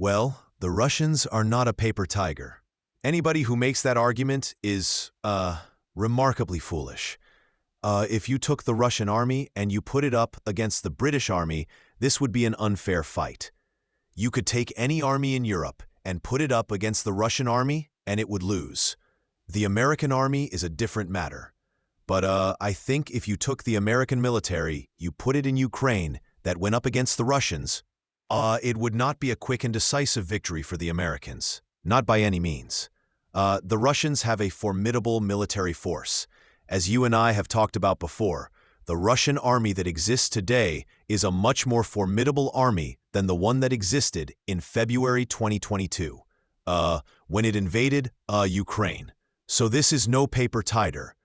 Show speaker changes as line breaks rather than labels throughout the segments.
Well, the Russians are not a paper tiger. Anybody who makes that argument is, remarkably foolish. If you took the Russian army and you put it up against the British army, this would be an unfair fight. You could take any army in Europe and put it up against the Russian army, and it would lose. The American army is a different matter. But I think if you took the American military, you put it in Ukraine, that went up against the Russians, it would not be a quick and decisive victory for the Americans. Not by any means. The Russians have a formidable military force. As you and I have talked about before, the Russian army that exists today is a much more formidable army than the one that existed in February 2022, when it invaded Ukraine. So this is no paper tiger.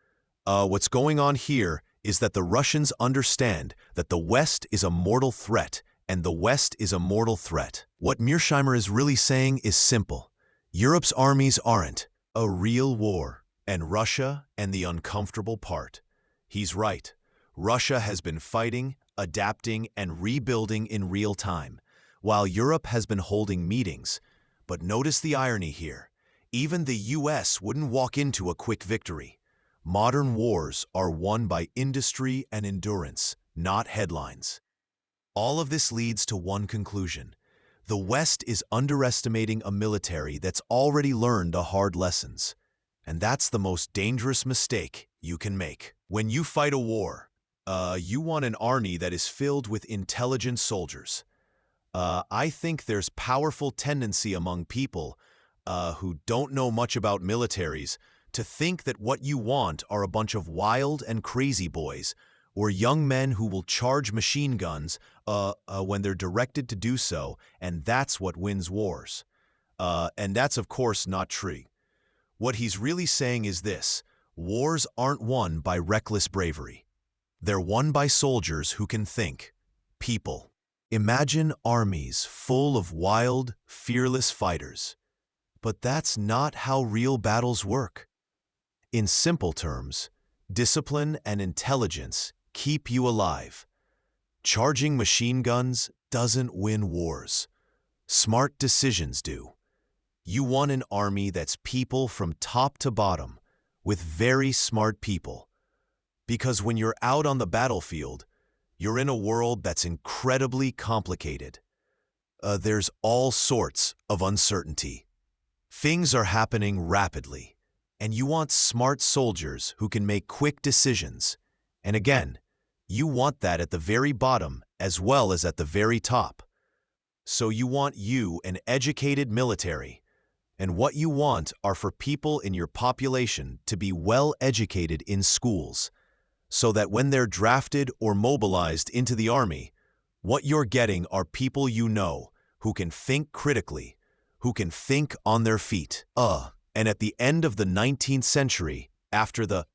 What's going on here is that the Russians understand that the West is a mortal threat, and the West is a mortal threat. What Mearsheimer is really saying is simple. Europe's armies aren't a real war, and Russia and the uncomfortable part. He's right. Russia has been fighting, adapting, and rebuilding in real time, while Europe has been holding meetings. But notice the irony here. Even the US wouldn't walk into a quick victory. Modern wars are won by industry and endurance, not headlines. All of this leads to one conclusion. The West is underestimating a military that's already learned the hard lessons. And that's the most dangerous mistake you can make. When you fight a war, you want an army that is filled with intelligent soldiers. I think there's powerful tendency among people who don't know much about militaries to think that what you want are a bunch of wild and crazy boys or young men who will charge machine guns when they're directed to do so, and that's what wins wars. And that's, of course, not true. What he's really saying is this: wars aren't won by reckless bravery. They're won by soldiers who can think. People. Imagine armies full of wild, fearless fighters. But that's not how real battles work. In simple terms, discipline and intelligence keep you alive. Charging machine guns doesn't win wars. Smart decisions do. You want an army that's people from top to bottom, with very smart people. Because when you're out on the battlefield, you're in a world that's incredibly complicated. There's all sorts of uncertainty. Things are happening rapidly, and you want smart soldiers who can make quick decisions. And again, you want that at the very bottom as well as at the very top. So you want an educated military. And what you want are for people in your population to be well educated in schools, so that when they're drafted or mobilized into the army, what you're getting are people you know who can think critically, who can think on their feet. And at the end of the 19th century, after the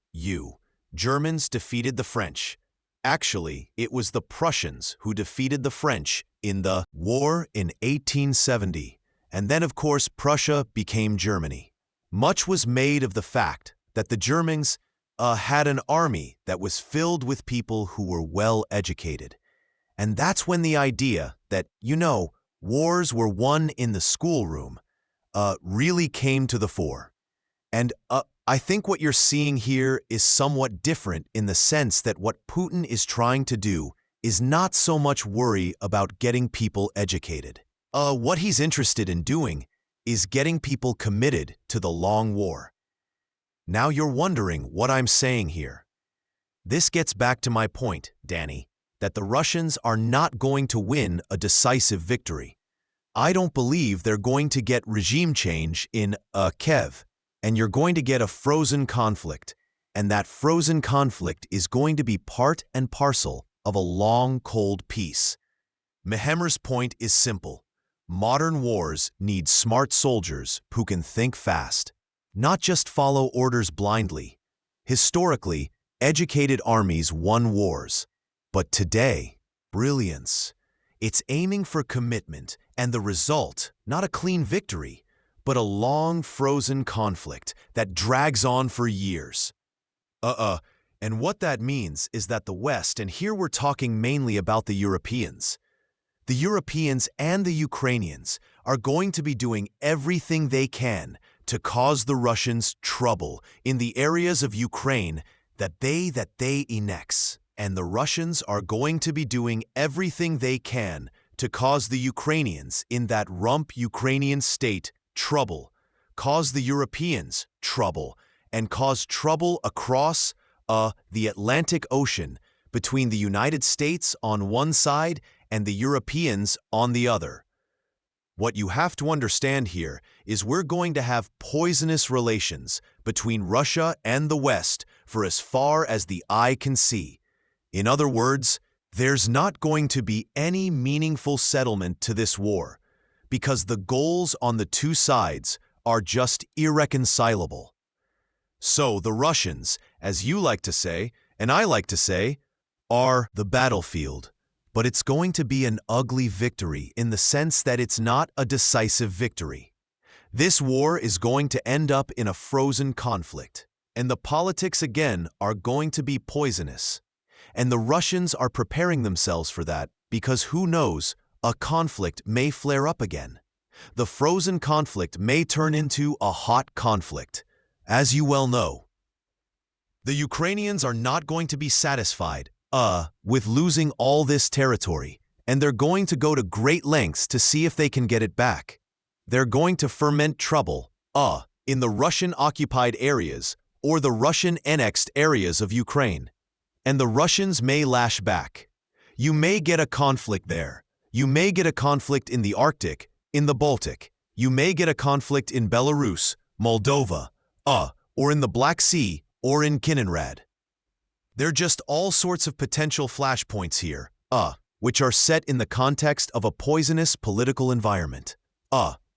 Germans defeated the French. Actually, it was the Prussians who defeated the French in the war in 1870. And then, of course, Prussia became Germany. Much was made of the fact that the Germans had an army that was filled with people who were well educated. And that's when the idea that, wars were won in the schoolroom really came to the fore. And I think what you're seeing here is somewhat different in the sense that what Putin is trying to do is not so much worry about getting people educated. What he's interested in doing is getting people committed to the long war. Now you're wondering what I'm saying here. This gets back to my point, Danny, that the Russians are not going to win a decisive victory. I don't believe they're going to get regime change in Kiev, and you're going to get a frozen conflict, and that frozen conflict is going to be part and parcel of a long, cold peace. Mearsheimer's point is simple. Modern wars need smart soldiers who can think fast, not just follow orders blindly. Historically, educated armies won wars. But today, brilliance. It's aiming for commitment, and the result, not a clean victory, but a long, frozen conflict that drags on for years. And what that means is that the West, and here we're talking mainly about the Europeans and the Ukrainians, are going to be doing everything they can to cause the Russians trouble in the areas of Ukraine that they annex. And the Russians are going to be doing everything they can to cause the Ukrainians in that rump Ukrainian state trouble, cause the Europeans trouble, and cause trouble across the Atlantic Ocean between the United States on one side and the Europeans on the other. What you have to understand here is we're going to have poisonous relations between Russia and the West for as far as the eye can see. In other words, there's not going to be any meaningful settlement to this war because the goals on the two sides are just irreconcilable. So the Russians, as you like to say, and I like to say, are the battlefield. But it's going to be an ugly victory in the sense that it's not a decisive victory. This war is going to end up in a frozen conflict, and the politics again are going to be poisonous. And the Russians are preparing themselves for that because who knows, a conflict may flare up again. The frozen conflict may turn into a hot conflict. As you well know, the Ukrainians are not going to be satisfied with losing all this territory, and they're going to go to great lengths to see if they can get it back. They're going to ferment trouble in the Russian-occupied areas or the Russian-annexed areas of Ukraine. And the Russians may lash back. You may get a conflict there. You may get a conflict in the Arctic, in the Baltic. You may get a conflict in Belarus, Moldova, or in the Black Sea, or in Kaliningrad. There are just all sorts of potential flashpoints here, which are set in the context of a poisonous political environment.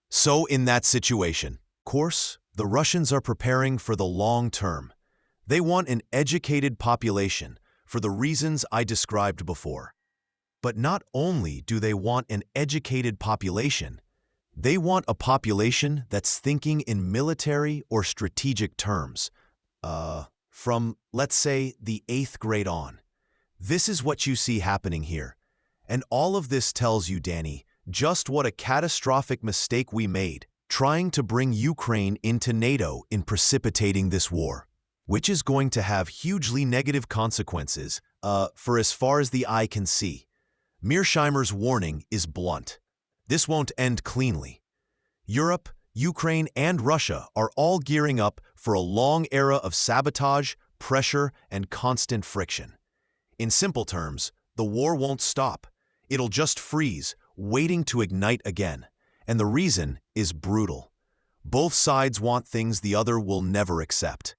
So in that situation, of course, the Russians are preparing for the long term. They want an educated population for the reasons I described before. But not only do they want an educated population, they want a population that's thinking in military or strategic terms, from, let's say, the 8th grade on. This is what you see happening here. And all of this tells you, Danny, just what a catastrophic mistake we made trying to bring Ukraine into NATO in precipitating this war, which is going to have hugely negative consequences for as far as the eye can see. Mearsheimer's warning is blunt. This won't end cleanly. Europe, Ukraine, and Russia are all gearing up for a long era of sabotage, pressure, and constant friction. In simple terms, the war won't stop. It'll just freeze, waiting to ignite again. And the reason is brutal. Both sides want things the other will never accept.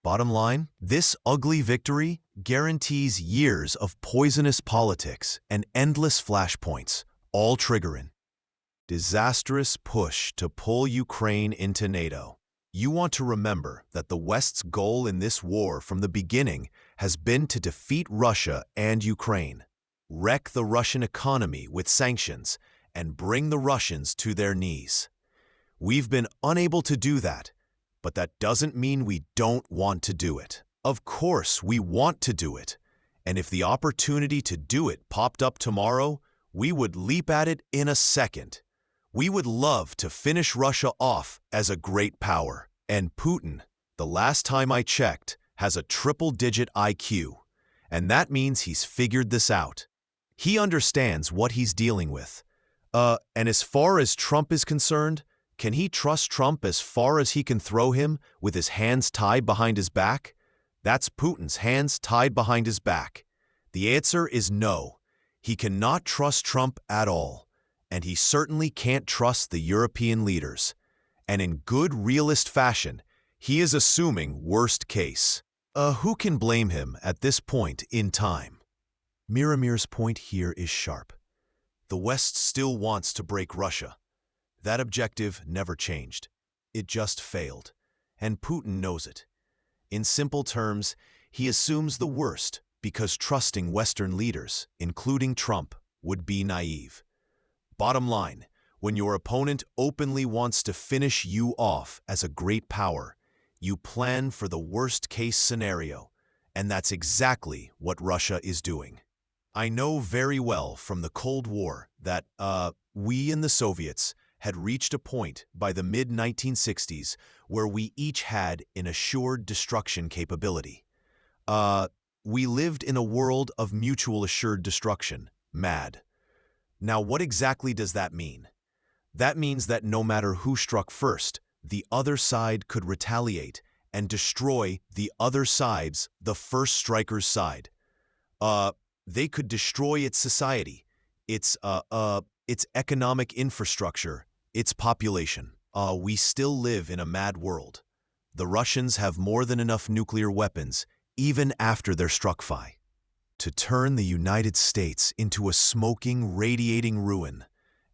Bottom line, this ugly victory guarantees years of poisonous politics and endless flashpoints, all triggering disastrous push to pull Ukraine into NATO. You want to remember that the West's goal in this war from the beginning has been to defeat Russia and Ukraine, wreck the Russian economy with sanctions, and bring the Russians to their knees. We've been unable to do that, but that doesn't mean we don't want to do it. Of course, we want to do it, and if the opportunity to do it popped up tomorrow, we would leap at it in a second. We would love to finish Russia off as a great power. And Putin, the last time I checked, has a triple-digit IQ. And that means he's figured this out. He understands what he's dealing with. And as far as Trump is concerned, can he trust Trump as far as he can throw him with his hands tied behind his back? That's Putin's hands tied behind his back. The answer is no. He cannot trust Trump at all. And he certainly can't trust the European leaders. And in good realist fashion, he is assuming worst case. Who can blame him at this point in time? Mearsheimer's point here is sharp. The West still wants to break Russia. That objective never changed. It just failed. And Putin knows it. In simple terms, he assumes the worst because trusting Western leaders, including Trump, would be naive. Bottom line, when your opponent openly wants to finish you off as a great power, you plan for the worst-case scenario, and that's exactly what Russia is doing. I know very well from the Cold War that we and the Soviets had reached a point by the mid-1960s where we each had an assured destruction capability. We lived in a world of mutual assured destruction, MAD. Now, what exactly does that mean? That means that no matter who struck first, the other side could retaliate and destroy the other side's, the first striker's side. They could destroy its society, its economic infrastructure, its population. We still live in a mad world. The Russians have more than enough nuclear weapons, even after they're struck by, to turn the United States into a smoking, radiating ruin.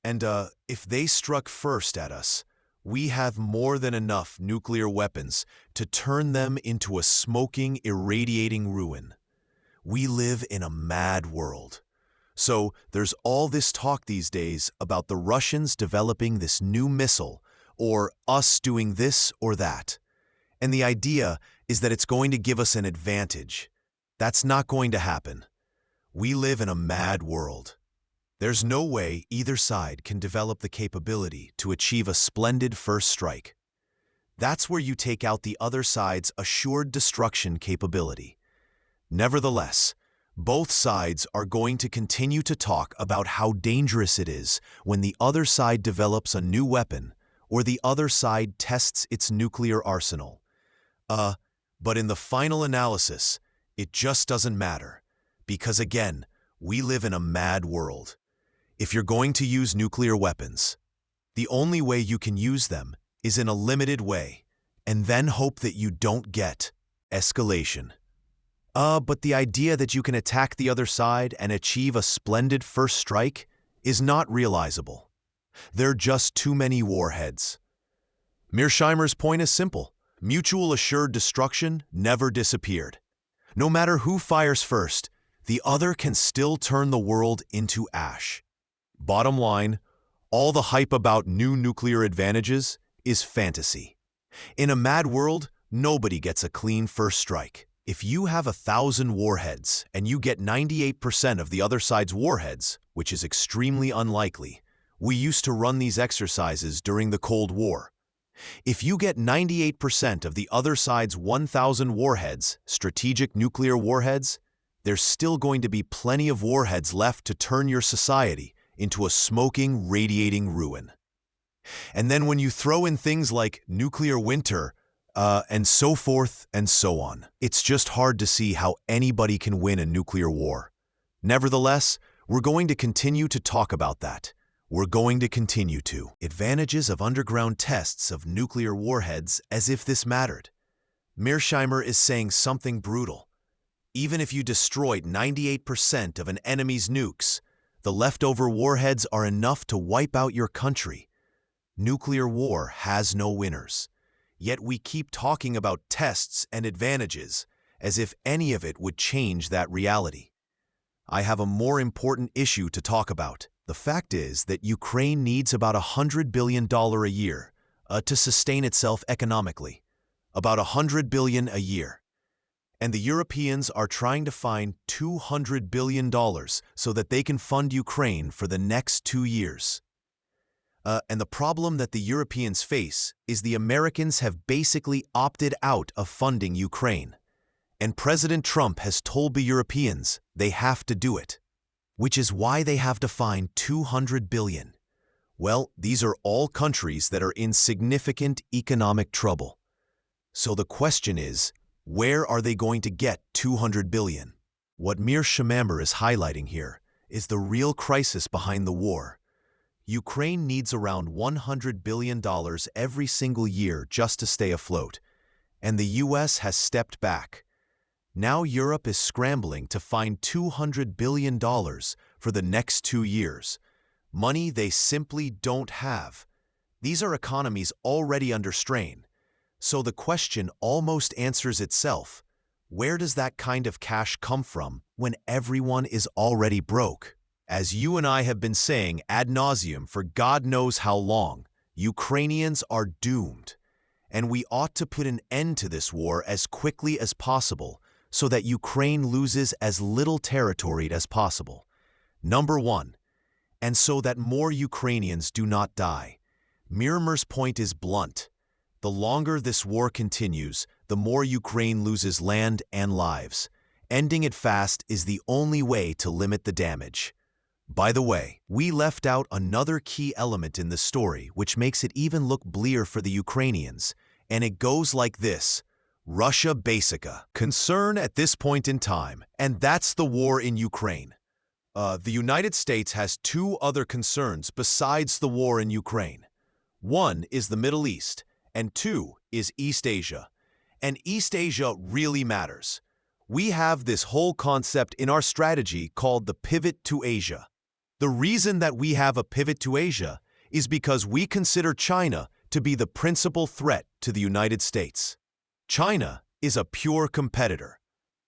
And if they struck first at us, we have more than enough nuclear weapons to turn them into a smoking, irradiating ruin. We live in a mad world. So there's all this talk these days about the Russians developing this new missile, or us doing this or that. And the idea is that it's going to give us an advantage. That's not going to happen. We live in a mad world. There's no way either side can develop the capability to achieve a splendid first strike. That's where you take out the other side's assured destruction capability. Nevertheless, both sides are going to continue to talk about how dangerous it is when the other side develops a new weapon or the other side tests its nuclear arsenal. But in the final analysis, it just doesn't matter, because again, we live in a mad world. If you're going to use nuclear weapons, the only way you can use them is in a limited way, and then hope that you don't get escalation. But the idea that you can attack the other side and achieve a splendid first strike is not realizable. There are just too many warheads. Mearsheimer's point is simple. Mutual assured destruction never disappeared. No matter who fires first, the other can still turn the world into ash. Bottom line, all the hype about new nuclear advantages is fantasy. In a mad world, nobody gets a clean first strike. If you have 1,000 warheads and you get 98% of the other side's warheads, which is extremely unlikely, we used to run these exercises during the Cold War. If you get 98% of the other side's 1,000 warheads, strategic nuclear warheads, there's still going to be plenty of warheads left to turn your society into a smoking, radiating ruin. And then when you throw in things like nuclear winter, and so forth and so on, it's just hard to see how anybody can win a nuclear war. Nevertheless, we're going to continue to talk about that. We're going to continue to. Advantages of underground tests of nuclear warheads, as if this mattered. Mearsheimer is saying something brutal. Even if you destroyed 98% of an enemy's nukes, the leftover warheads are enough to wipe out your country. Nuclear war has no winners. Yet we keep talking about tests and advantages, as if any of it would change that reality. I have a more important issue to talk about. The fact is that Ukraine needs about $100 billion a year to sustain itself economically. About $100 billion a year. And the Europeans are trying to find $200 billion so that they can fund Ukraine for the next 2 years. And the problem that the Europeans face is the Americans have basically opted out of funding Ukraine. And President Trump has told the Europeans they have to do it, which is why they have to find $200 billion. Well, these are all countries that are in significant economic trouble. So the question is, where are they going to get $200 billion? What Mearsheimer is highlighting here is the real crisis behind the war. Ukraine needs around $100 billion every single year just to stay afloat, and the US has stepped back. Now Europe is scrambling to find $200 billion for the next 2 years, money they simply don't have. These are economies already under strain, so the question almost answers itself. Where does that kind of cash come from when everyone is already broke? As you and I have been saying ad nauseum for God knows how long, Ukrainians are doomed, and we ought to put an end to this war as quickly as possible so that Ukraine loses as little territory as possible. Number 1, and so that more Ukrainians do not die, Mearsheimer's point is blunt. The longer this war continues, the more Ukraine loses land and lives. Ending it fast is the only way to limit the damage. By the way, we left out another key element in the story which makes it even look bleaker for the Ukrainians, and it goes like this. Russia Basica. Concern at this point in time, and that's the war in Ukraine. The United States has two other concerns besides the war in Ukraine. One is the Middle East, and two is East Asia. And East Asia really matters. We have this whole concept in our strategy called the pivot to Asia. The reason that we have a pivot to Asia is because we consider China to be the principal threat to the United States. China is a pure competitor.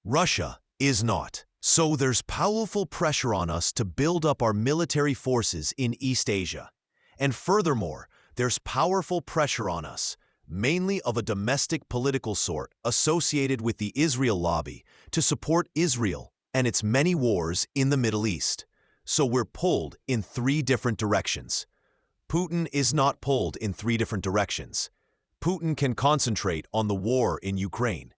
Russia is not. So there's powerful pressure on us to build up our military forces in East Asia. And furthermore, there's powerful pressure on us, mainly of a domestic political sort associated with the Israel lobby, to support Israel and its many wars in the Middle East. So we're pulled in three different directions. Putin is not pulled in three different directions. Putin can concentrate on the war in Ukraine.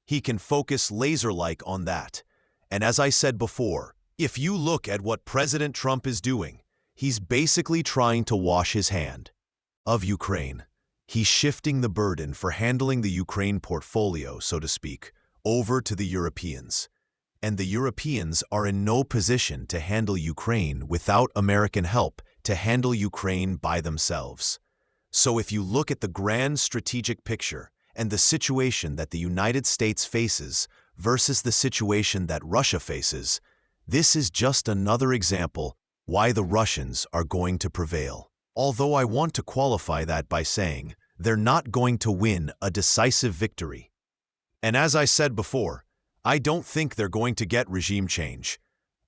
He can focus laser-like on that. And as I said before, if you look at what President Trump is doing, he's basically trying to wash his hand of Ukraine. He's shifting the burden for handling the Ukraine portfolio, so to speak, over to the Europeans. And the Europeans are in no position to handle Ukraine without American help to handle Ukraine by themselves. So if you look at the grand strategic picture and the situation that the United States faces versus the situation that Russia faces, this is just another example why the Russians are going to prevail. Although I want to qualify that by saying they're not going to win a decisive victory. And as I said before, I don't think they're going to get regime change.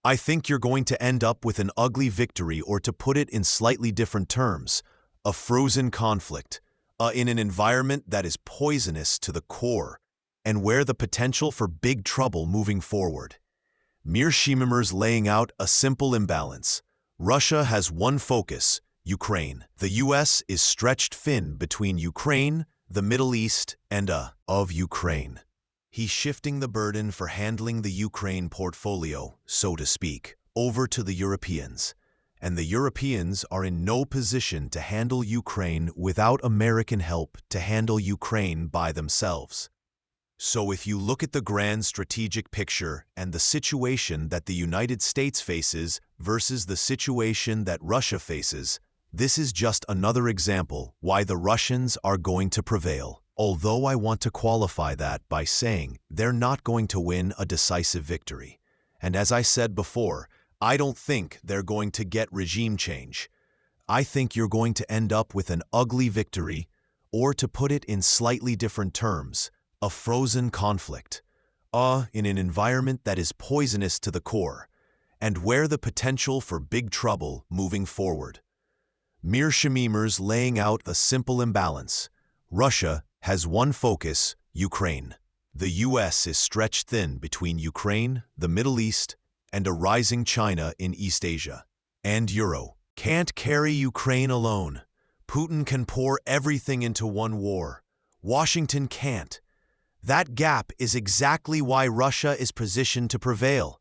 I think you're going to end up with an ugly victory, or to put it in slightly different terms, a frozen conflict, in an environment that is poisonous to the core, and where the potential for big trouble moving forward. Mearsheimer's laying out a simple imbalance. Russia has one focus, Ukraine. The US is stretched thin between Ukraine, the Middle East, and of Ukraine. He's shifting the burden for handling the Ukraine portfolio, so to speak, over to the Europeans. And the Europeans are in no position to handle Ukraine without American help to handle Ukraine by themselves. So if you look at the grand strategic picture and the situation that the United States faces versus the situation that Russia faces, this is just another example why the Russians are going to prevail. Although I want to qualify that by saying they're not going to win a decisive victory. And as I said before, I don't think they're going to get regime change. I think you're going to end up with an ugly victory, or to put it in slightly different terms, a frozen conflict, in an environment that is poisonous to the core, and where the potential for big trouble moving forward. Mearsheimer's laying out a simple imbalance. Russia has one focus, Ukraine. The US is stretched thin between Ukraine, the Middle East, and a rising China in East Asia. And Euro can't carry Ukraine alone. Putin can pour everything into one war. Washington can't. That gap is exactly why Russia is positioned to prevail.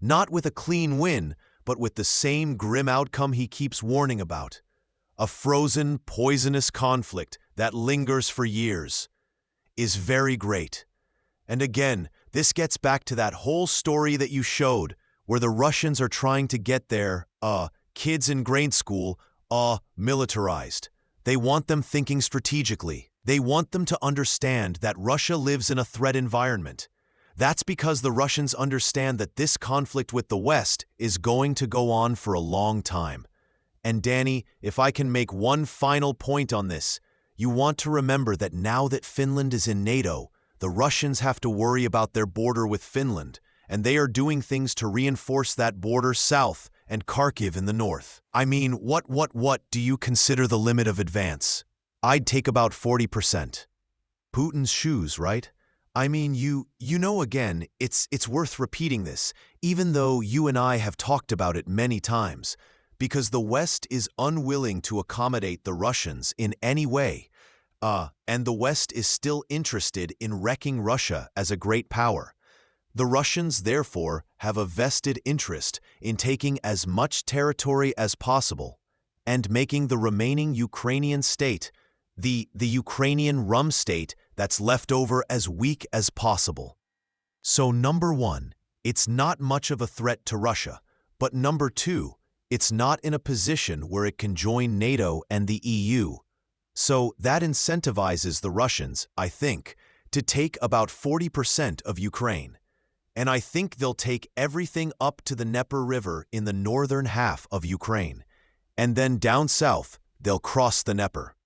Not with a clean win, but with the same grim outcome he keeps warning about. A frozen, poisonous conflict that lingers for years. Is very great. And again, this gets back to that whole story that you showed, where the Russians are trying to get their, kids in grade school, militarized. They want them thinking strategically. They want them to understand that Russia lives in a threat environment. That's because the Russians understand that this conflict with the West is going to go on for a long time. And Danny, if I can make one final point on this, you want to remember that now that Finland is in NATO, the Russians have to worry about their border with Finland, and they are doing things to reinforce that border south and Kharkiv in the north. I mean, what do you consider the limit of advance? I'd take about 40%. Putin's shoes, right? I mean, you know, again, it's worth repeating this, even though you and I have talked about it many times. because the West is unwilling to accommodate the Russians in any way, and the West is still interested in wrecking Russia as a great power. The Russians, therefore, have a vested interest in taking as much territory as possible and making the remaining Ukrainian state, the Ukrainian rum state that's left over, as weak as possible. So number one, it's not much of a threat to Russia, but number two, it's not in a position where it can join NATO and the EU. So that incentivizes the Russians, I think, to take about 40% of Ukraine. And I think they'll take everything up to the Dnieper River in the northern half of Ukraine. And then down south, they'll cross the Dnieper.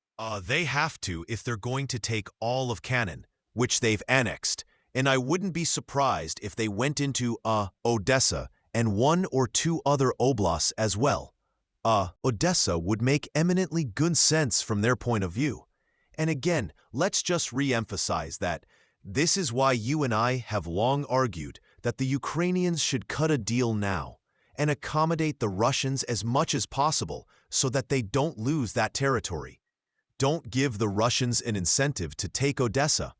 They have to if they're going to take all of Cannon, which they've annexed. And I wouldn't be surprised if they went into, Odessa and one or two other oblasts as well. Odessa would make eminently good sense from their point of view. And again, let's just re-emphasize that this is why you and I have long argued that the Ukrainians should cut a deal now and accommodate the Russians as much as possible so that they don't lose that territory. Don't give the Russians an incentive to take Odessa.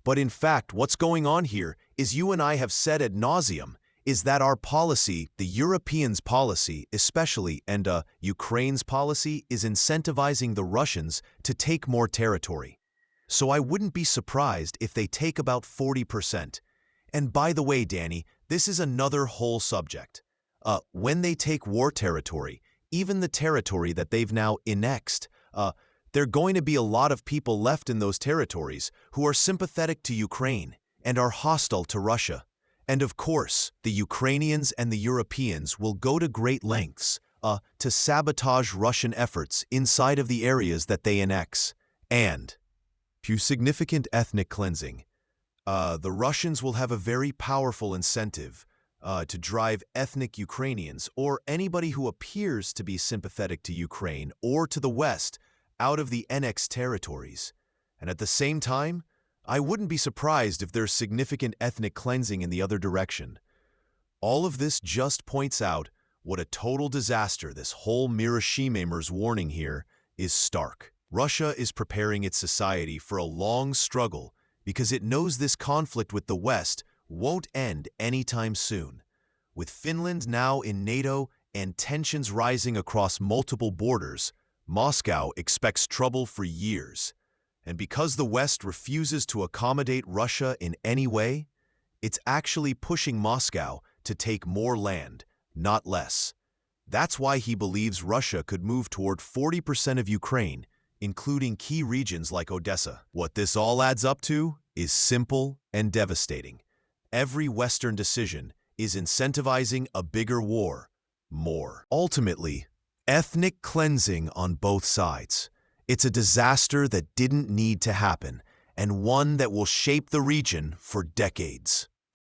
But in fact, what's going on here is, you and I have said ad nauseum, is that our policy, the Europeans' policy especially, and Ukraine's policy, is incentivizing the Russians to take more territory. So I wouldn't be surprised if they take about 40%. And by the way, Danny, this is another whole subject. When they take war territory, even the territory that they've now annexed, there are going to be a lot of people left in those territories who are sympathetic to Ukraine and are hostile to Russia. And of course, the Ukrainians and the Europeans will go to great lengths to sabotage Russian efforts inside of the areas that they annex. And through significant ethnic cleansing, the Russians will have a very powerful incentive to drive ethnic Ukrainians or anybody who appears to be sympathetic to Ukraine or to the West out of the annexed territories. And at the same time, I wouldn't be surprised if there's significant ethnic cleansing in the other direction. All of this just points out what a total disaster this whole Mearsheimer's warning here is stark. Russia is preparing its society for a long struggle because it knows this conflict with the West won't end anytime soon. With Finland now in NATO and tensions rising across multiple borders, Moscow expects trouble for years. And because the West refuses to accommodate Russia in any way, it's actually pushing Moscow to take more land, not less. That's why he believes Russia could move toward 40% of Ukraine, including key regions like Odessa. What this all adds up to is simple and devastating. Every Western decision is incentivizing a bigger war, more. Ultimately, ethnic cleansing on both sides. It's a disaster that didn't need to happen, and one that will shape the region for decades.